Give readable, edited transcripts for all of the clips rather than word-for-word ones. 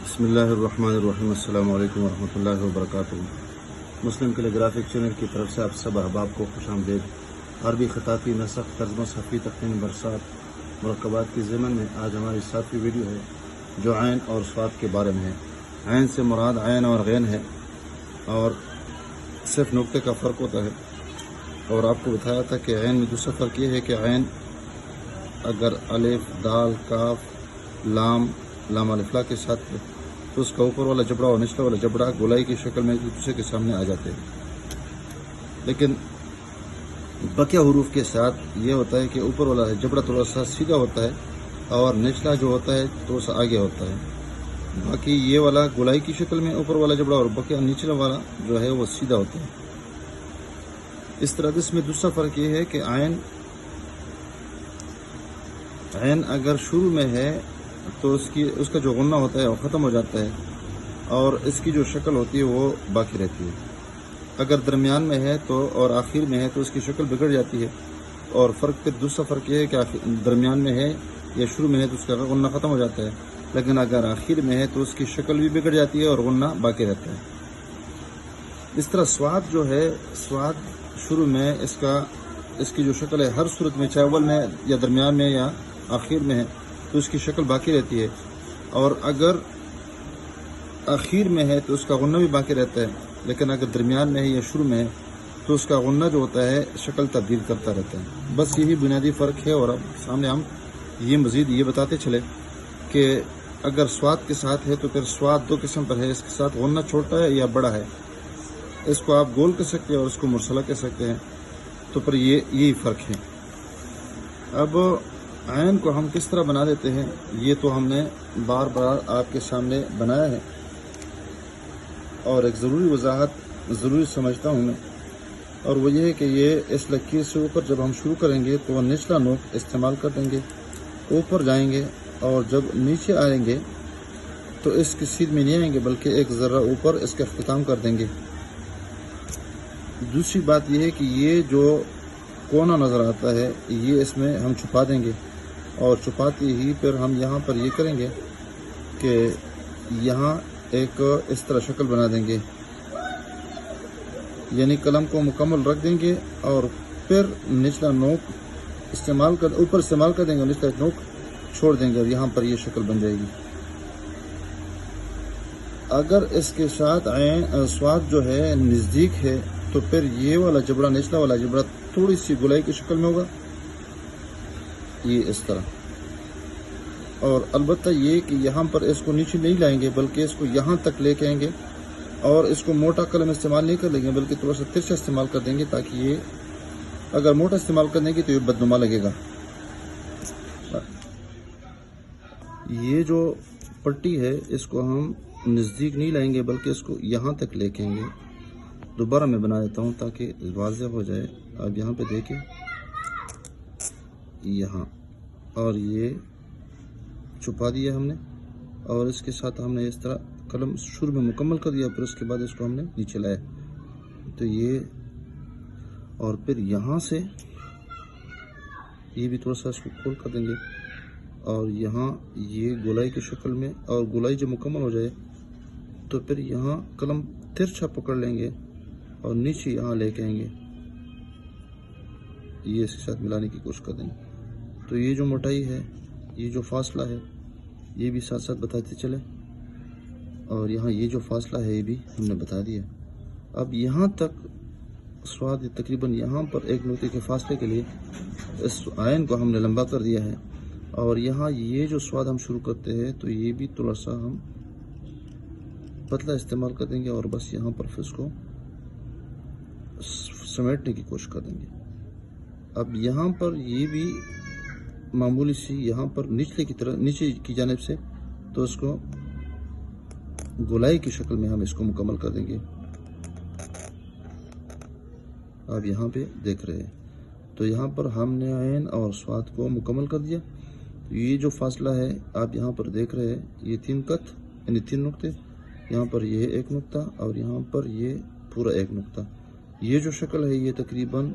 بسم اللہ الرحمن الرحیم۔ السلام علیکم ورحمۃ اللہ وبرکاتہ۔ مسلم کیلیگرافک چینل کی طرف سے آپ سب احباب کو خوش آمدید۔ عربی خطاطی نسخ ترجمہ صحفی تقویم برسات مرکبات کی ضمن میں آج ہماری 7ویں ویڈیو ہے جو عین اور صاد کے بارے میں ہے۔ عین سے مراد عین اور غین ہے اور صرف نقطے کا فرق ہوتا ہے، اور آپ کو بتایا تھا کہ عین میں دوسرا فرق یہ ہے کہ عین اگر الف دال کاف لام الفلا کے ساتھ ہے تو اس کا اوپر والا جبڑا اور نچلا والا جبڑا گولائی کی شکل میں ایک دوسرے کے سامنے آ جاتے ہیں، لیکن بقیہ حروف کے ساتھ یہ ہوتا ہے کہ اوپر والا جبڑا تھوڑا سا سیدھا ہوتا ہے اور نچلا جو ہوتا ہے تھوڑا سا آگے ہوتا ہے۔ باقی یہ والا گولائی کی شکل میں اوپر والا جبڑا اور بقیہ نچلا والا جو ہے وہ سیدھا ہوتا ہے۔ اس طرح اس میں دوسرا فرق یہ ہے کہ عین اگر شروع میں ہے تو اس کا جو غنہ ہوتا ہے وہ ختم ہو جاتا ہے اور اس کی جو شکل ہوتی ہے وہ باقی رہتی ہے۔ اگر درمیان میں ہے تو اور آخر میں ہے تو اس کی شکل بگڑ جاتی ہے، اور پھر دوسرا فرق یہ ہے کہ درمیان میں ہے یا شروع میں ہے تو اس کا غنہ ختم ہو جاتا ہے، لیکن اگر آخر میں ہے تو اس کی شکل بھی بگڑ جاتی ہے اور غنہ باقی رہتا ہے۔ اس طرح سواد جو ہے، سواد شروع میں اس کی جو شکل ہے ہر صورت میں، چاہے اول میں یا درمیان میں یا آخر میں ہے تو اس کی شکل باقی رہتی ہے، اور اگر آخر میں ہے تو اس کا غنہ بھی باقی رہتا ہے، لیکن اگر درمیان میں ہے یا شروع میں ہے تو اس کا غنہ جو ہوتا ہے شکل تبدیل کرتا رہتا ہے۔ بس یہی بنیادی فرق ہے، اور اب سامنے ہم مزید یہ بتاتے چلے کہ اگر سواد کے ساتھ ہے تو پھر سواد دو قسم پر ہے، اس کے ساتھ غنہ چھوٹا ہے یا بڑا ہے، اس کو آپ گول کہہ سکتے ہیں اور اس کو مرسلہ کہہ سکتے ہیں، تو پھر یہی فرق ہے۔ اب عین کو ہم کس طرح بنا دیتے ہیں یہ تو ہم نے بار بار آپ کے سامنے بنایا ہے، اور ایک ضروری وضاحت ضروری سمجھتا ہوں میں، اور وہ یہ ہے کہ یہ اس لکیر سے اوپر جب ہم شروع کریں گے تو وہ نچلا نوک استعمال کر دیں گے، اوپر جائیں گے، اور جب نیچے آئیں گے تو اس کی سیدھ میں نہیں آئیں گے بلکہ ایک ذرہ اوپر اس کا اختتام کر دیں گے۔ دوسری بات یہ ہے کہ یہ جو کونا نظر آتا ہے یہ اس میں ہم چھپا دیں گے، اور چھپاتے ہی پھر ہم یہاں پر یہ کریں گے کہ یہاں ایک اس طرح شکل بنا دیں گے، یعنی قلم کو مکمل رکھ دیں گے اور پھر نچلا نوک اوپر استعمال کر دیں گے، نچلا نوک چھوڑ دیں گے، اور یہاں پر یہ شکل بن جائے گی۔ اگر اس کے ساتھ سواد جو ہے نزدیک ہے تو پھر یہ والا جبڑا، نچلا والا جبڑا تھوڑی سی گولائی کی شکل میں ہوگا، یہ اس طرح، اور البتہ یہ کہ یہاں پر اس کو نیچے نہیں لائیں گے بلکہ اس کو یہاں تک لے کے آئیں گے، اور اس کو موٹا قلم استعمال نہیں کر لیں گے بلکہ تھوڑا سا ترچھا استعمال کر دیں گے، تاکہ یہ اگر موٹا استعمال کرنے کی تو یہ بدنما لگے گا۔ یہ جو پٹی ہے اس کو ہم نزدیک نہیں لائیں گے بلکہ اس کو یہاں تک لے کے آئیں گے۔ دوبارہ میں بنا دیتا ہوں تاکہ واضح ہو جائے۔ اب یہاں پہ دیکھیں، یہاں، اور یہ چھپا دیا ہم نے، اور اس کے ساتھ ہم نے اس طرح قلم شروع میں مکمل کر دیا، پھر اس کے بعد اس کو ہم نے نیچے لایا، تو یہ، اور پھر یہاں سے یہ بھی تھوڑا سا اس کو کھول کر دیں گے، اور یہاں یہ گولائی کی شکل میں، اور گولائی جب مکمل ہو جائے تو پھر یہاں قلم ترچھا پکڑ لیں گے اور نیچے یہاں لے کے آئیں گے، یہ اس کے ساتھ ملانے کی کوشش کر دیں گے۔ تو یہ جو موٹائی ہے، یہ جو فاصلہ ہے، یہ بھی ساتھ ساتھ بتاتے چلے، اور یہاں یہ جو فاصلہ ہے یہ بھی ہم نے بتا دیا۔ اب یہاں تک سواد تقریباً یہاں پر ایک نقطے کے فاصلے کے لیے اس عین کو ہم نے لمبا کر دیا ہے، اور یہاں یہ جو سواد ہم شروع کرتے ہیں تو یہ بھی تھوڑا سا ہم پتلا استعمال کر دیں گے، اور بس یہاں پر پھر اس کو سمیٹنے کی کوشش کر دیں گے۔ اب یہاں پر یہ بھی معمولی سی یہاں پر نیچے کی جانب سے، تو اس کو گولائی کی شکل میں ہم اس کو مکمل کر دیں گے۔ آپ یہاں پہ دیکھ رہے ہیں، تو یہاں پر ہم نے عین اور سواد کو مکمل کر دیا۔ یہ جو فاصلہ ہے آپ یہاں پر دیکھ رہے ہیں، یہ 3 قط یعنی 3 نقطے، یہاں پر یہ 1 نقطہ اور یہاں پر یہ پورا 1 نقطہ، یہ جو شکل ہے یہ تقریباً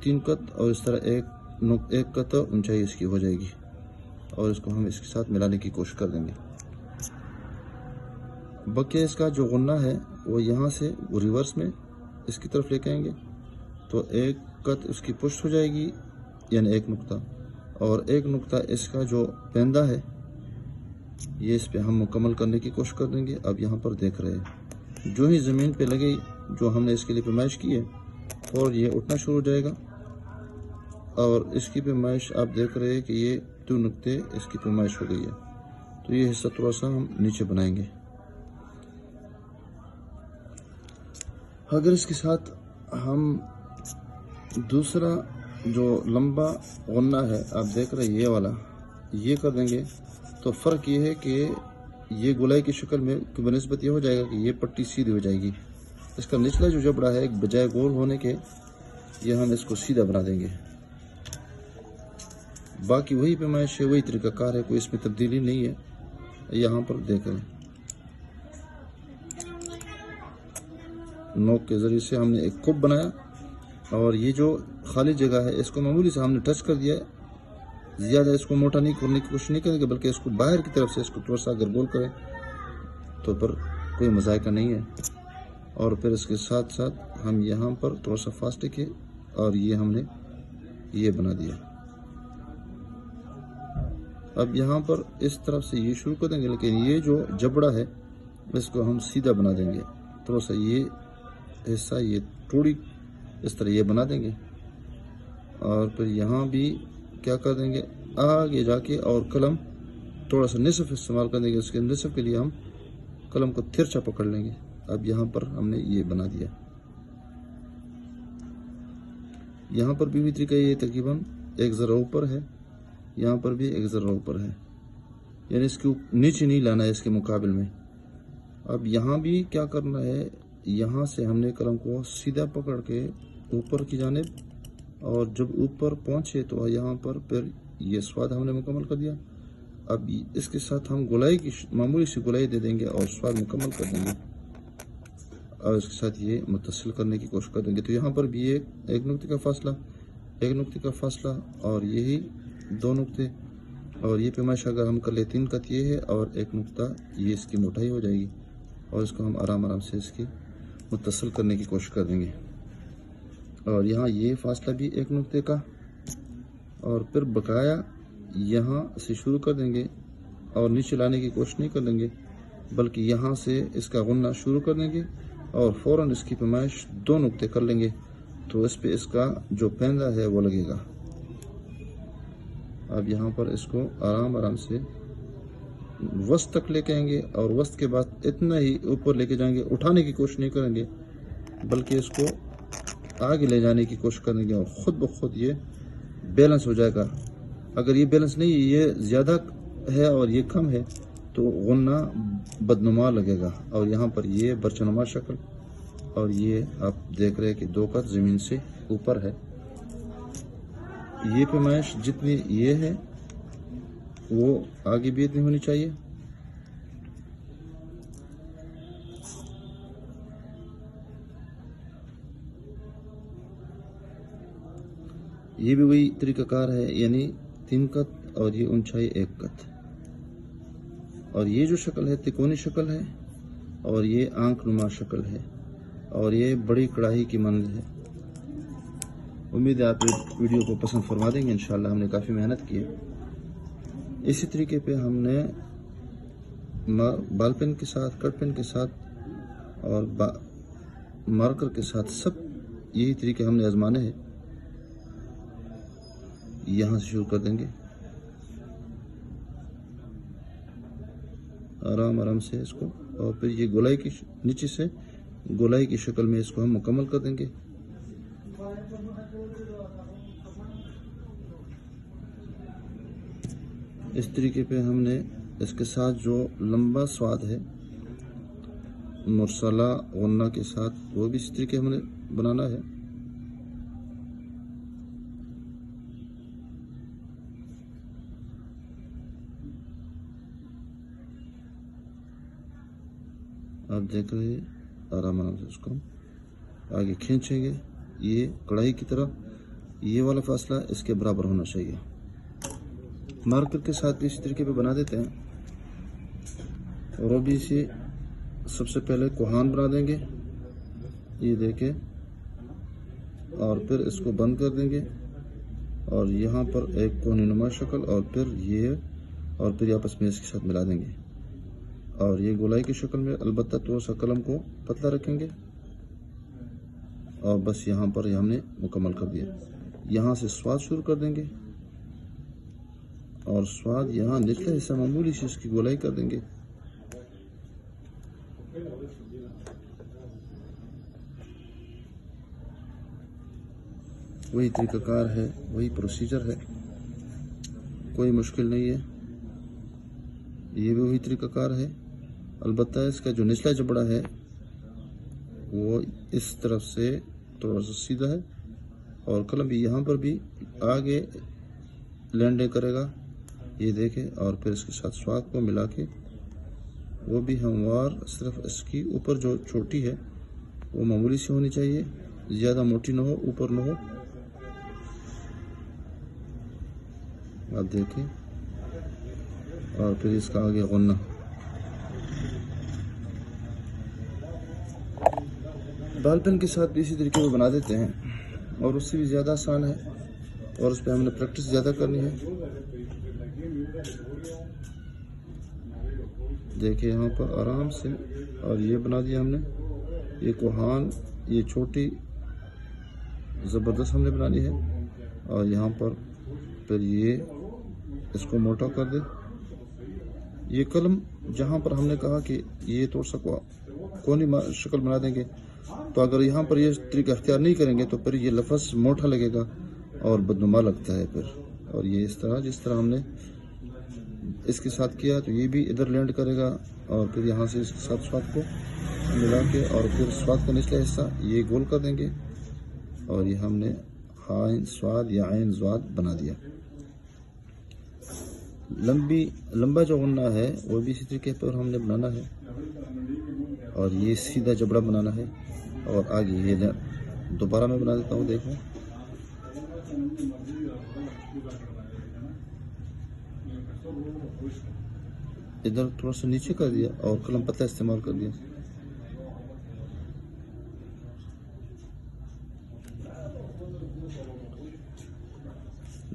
3 قط اور اس طرح ایک قط اونچائی اس کی ہو جائے گی، اور اس کو ہم اس کے ساتھ ملانے کی کوشش کر دیں گے۔ بقیہ اس کا جو غنہ ہے وہ یہاں سے ریورس میں اس کی طرف لے کے آئیں گے تو ایک قط اس کی پشت ہو جائے گی، یعنی ایک نقطہ، اور ایک نقطہ اس کا جو پیندہ ہے یہ اس پہ ہم مکمل کرنے کی کوشش کر دیں گے۔ اب یہاں پر دیکھ رہے ہیں جو ہی زمین پہ لگے جو ہم نے اس کے لیے پیمائش کی ہے اور یہ اٹھنا شروع ہو جائے گا، اور اس کی پیمائش آپ دیکھ رہے ہیں کہ یہ 2 نقطے اس کی پیمائش ہو گئی ہے، تو یہ حصہ تھوڑا سا ہم نیچے بنائیں گے۔ اگر اس کے ساتھ ہم دوسرا جو لمبا غنہ ہے آپ دیکھ رہے ہیں یہ والا، یہ کر دیں گے تو فرق یہ ہے کہ یہ گولائی کی شکل میں بنسبت یہ ہو جائے گا کہ یہ پٹی سیدھی ہو جائے گی۔ اس کا نچلا جو جبڑا ہے بجائے گول ہونے کے یہ ہم اس کو سیدھا بنا دیں گے۔ باقی وہی پیمائش ہے، وہی طریقہ کار ہے، کوئی اس میں تبدیلی نہیں ہے۔ یہاں پر دیکھیں نوک کے ذریعے سے ہم نے ایک کپ بنایا، اور یہ جو خالی جگہ ہے اس کو معمولی سے ہم نے ٹچ کر دیا ہے۔ زیادہ اس کو موٹا نہیں کرنے کی کوشش نہیں کریں گے، بلکہ اس کو باہر کی طرف سے اس کو تھوڑا سا اگر گول کریں تو پر کوئی مذائقہ نہیں ہے۔ اور پھر اس کے ساتھ ساتھ ہم یہاں پر تھوڑا سا فاصلے کے اور یہ ہم نے یہ بنا دیا۔ اب یہاں پر اس طرف سے یہ شروع کر دیں گے، لیکن یہ جو جبڑا ہے اس کو ہم سیدھا بنا دیں گے، تھوڑا سا یہ حصہ یہ تھوڑی اس طرح یہ بنا دیں گے، اور پھر یہاں بھی کیا کر دیں گے آگے جا کے، اور قلم تھوڑا سا نصف استعمال کر دیں گے، اس کے نصف کے لیے ہم قلم کو ترچھا پکڑ لیں گے۔ اب یہاں پر ہم نے یہ بنا دیا، یہاں پر بھی طریقہ یہ تقریباً 1 ذرہ اوپر ہے، یہاں پر بھی 1 ذرہ اوپر ہے، یعنی اس کو نیچے نہیں لانا ہے اس کے مقابل میں۔ اب یہاں بھی کیا کرنا ہے، یہاں سے ہم نے قلم کو سیدھا پکڑ کے اوپر کی جانب، اور جب اوپر پہنچے تو یہاں پر پھر یہ سواد ہم نے مکمل کر دیا۔ اب اس کے ساتھ ہم گولائی کی معمولی سی گولائی دے دیں گے اور سواد مکمل کر دیں گے، اور اس کے ساتھ یہ متصل کرنے کی کوشش کر دیں گے۔ تو یہاں پر بھی ایک نقطے کا فاصلہ، ایک نقطے کا فاصلہ، اور یہی 2 نقطے، اور یہ پیمائش اگر ہم کر لیں 3 قط یہ ہے، اور 1 نقطہ یہ اس کی موٹائی ہو جائے گی، اور اس کو ہم آرام آرام سے اس کی متصل کرنے کی کوشش کر دیں گے۔ اور یہاں یہ فاصلہ بھی 1 نقطے کا، اور پھر بقایا یہاں سے شروع کر دیں گے، اور نیچے لانے کی کوشش نہیں کر دیں گے، بلکہ یہاں سے اس کا غنہ شروع کر دیں گے، اور فوراً اس کی پیمائش 2 نقطے کر لیں گے، تو اس پہ اس کا جو پیندہ ہے وہ لگے گا۔ اب یہاں پر اس کو آرام آرام سے وسط تک لے کے آئیں گے، اور وسط کے بعد اتنا ہی اوپر لے کے جائیں گے، اٹھانے کی کوشش نہیں کریں گے، بلکہ اس کو آگے لے جانے کی کوشش کریں گے، اور خود بخود یہ بیلنس ہو جائے گا۔ اگر یہ بیلنس نہیں ہے، یہ زیادہ ہے اور یہ کم ہے، تو غنہ بدنما لگے گا، اور یہاں پر یہ برچنما شکل، اور یہ آپ دیکھ رہے ہیں کہ 2 قط زمین سے اوپر ہے۔ یہ پیمائش جتنی یہ ہے وہ آگے بھی اتنی ہونی چاہیے۔ یہ بھی وہی طریقہ کار ہے، یعنی 3 قط اور یہ اونچائی 1 قط، اور یہ جو شکل ہے تکونی شکل ہے، اور یہ آنکھ نما شکل ہے، اور یہ بڑی کڑاہی کی مانند ہے۔ امید ہے آپ ویڈیو کو پسند فرما دیں گے، انشاءاللہ ہم نے کافی محنت کی ہے۔ اسی طریقے پہ ہم نے بال پین کے ساتھ، کٹ پین کے ساتھ، اور مارکر کے ساتھ سب یہی طریقے ہم نے آزمانے ہیں۔ یہاں سے شروع کر دیں گے، آرام آرام سے اس کو، اور پھر یہ گولائی کی نیچے سے گولائی کی شکل میں اس کو ہم مکمل کر دیں گے۔ اس طریقے پہ ہم نے اس کے ساتھ جو لمبا سواد ہے مرسلہ غنہ کے ساتھ، وہ بھی اس طریقے ہم نے بنانا ہے۔ آپ دیکھ رہے ہیں، آرام آرام سے اس کو آگے کھینچیں گے، یہ کڑھائی کی طرح یہ والا فاصلہ اس کے برابر ہونا چاہیے۔ مارکر کے ساتھ بھی اسی طریقے پہ بنا دیتے ہیں، اور ابھی اسے سب سے پہلے کوہان بنا دیں گے، یہ دیکھیں، اور پھر اس کو بند کر دیں گے، اور یہاں پر ایک کونی نما شکل، اور پھر یہ، اور پھر آپس میں اس کے ساتھ ملا دیں گے، اور یہ گولائی کی شکل میں، البتہ تھوڑا سا قلم کو پتلا رکھیں گے، اور بس یہاں پر ہم نے مکمل کر دیا۔ یہاں سے سواد شروع کر دیں گے، اور سواد یہاں نچلا حصہ معمولی سے اس کی گولائی کر دیں گے۔ وہی طریقہ کار ہے، وہی پروسیجر ہے، کوئی مشکل نہیں ہے، یہ بھی وہی طریقہ کار ہے، البتہ اس کا جو نچلا جبڑا ہے وہ اس طرف سے تھوڑا سا سیدھا ہے، اور قلم بھی یہاں پر بھی آگے لینڈنگ کرے گا، یہ دیکھیں، اور پھر اس کے ساتھ سواد کو ملا کے وہ بھی ہموار، صرف اس کی اوپر جو چھوٹی ہے وہ معمولی سی ہونی چاہیے، زیادہ موٹی نہ ہو، اوپر نہ ہو، آپ دیکھیں، اور پھر اس کا آگے غنہ، بال پین کے ساتھ بھی اسی طریقے سے بنا دیتے ہیں، اور اس سے بھی زیادہ آسان ہے، اور اس پہ ہم نے پریکٹس زیادہ کرنی ہے۔ دیکھیں یہاں پر آرام سے، اور یہ بنا دیا ہم نے، یہ کوہان، یہ چھوٹی زبردست ہم نے بنانی ہے، اور یہاں پر پھر یہ اس کو موٹا کر دے۔ یہ قلم جہاں پر ہم نے کہا کہ یہ تھوڑا سا کونی شکل بنا دیں گے، تو اگر یہاں پر یہ طریقہ اختیار نہیں کریں گے تو پھر یہ لفظ موٹا لگے گا اور بدنما لگتا ہے پھر، اور یہ اس طرح، جس طرح ہم نے اس کے ساتھ کیا تو یہ بھی ادھر لینڈ کرے گا، اور پھر یہاں سے اس کے ساتھ سواد کو ملا کے، اور پھر سواد کا نچلا حصہ یہ گول کر دیں گے، اور یہ ہم نے عین سواد یا عین زواد بنا دیا۔ لمبا جو غنہ ہے وہ بھی اسی طریقے پر ہم نے بنانا ہے، اور یہ سیدھا جبڑا بنانا ہے، اور آگے یہ دوبارہ میں بنا دیتا ہوں، دیکھو، ادھر تھوڑا سا نیچے کر دیا اور قلم پتلا استعمال کر دیا۔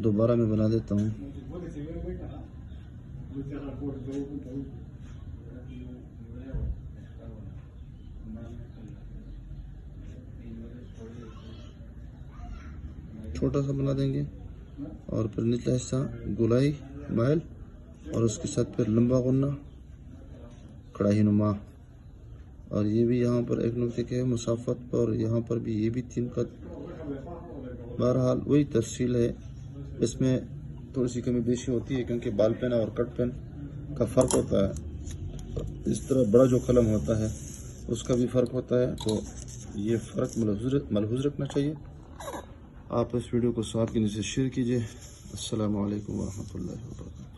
دوبارہ میں بنا دیتا ہوں، چھوٹا سا بنا دیں گے، اور پھر نچلا حصہ گولائی مائل، اور اس کے ساتھ پھر لمبا غنہ کڑاہی نما، اور یہ بھی یہاں پر ایک نقطے کے مسافت پر، یہاں پر بھی یہ بھی 3 قد۔ بہرحال وہی تفصیل ہے، اس میں تھوڑی سی کمی بیشی ہوتی ہے کیونکہ بال پین اور کٹ پین کا فرق ہوتا ہے، اس طرح بڑا جو قلم ہوتا ہے اس کا بھی فرق ہوتا ہے، تو یہ فرق ملحوظ رکھنا چاہیے۔ آپ اس ویڈیو کو ساتھ کے نیچے شیئر کیجیے۔ السلام علیکم ورحمۃ اللہ وبرکاتہ۔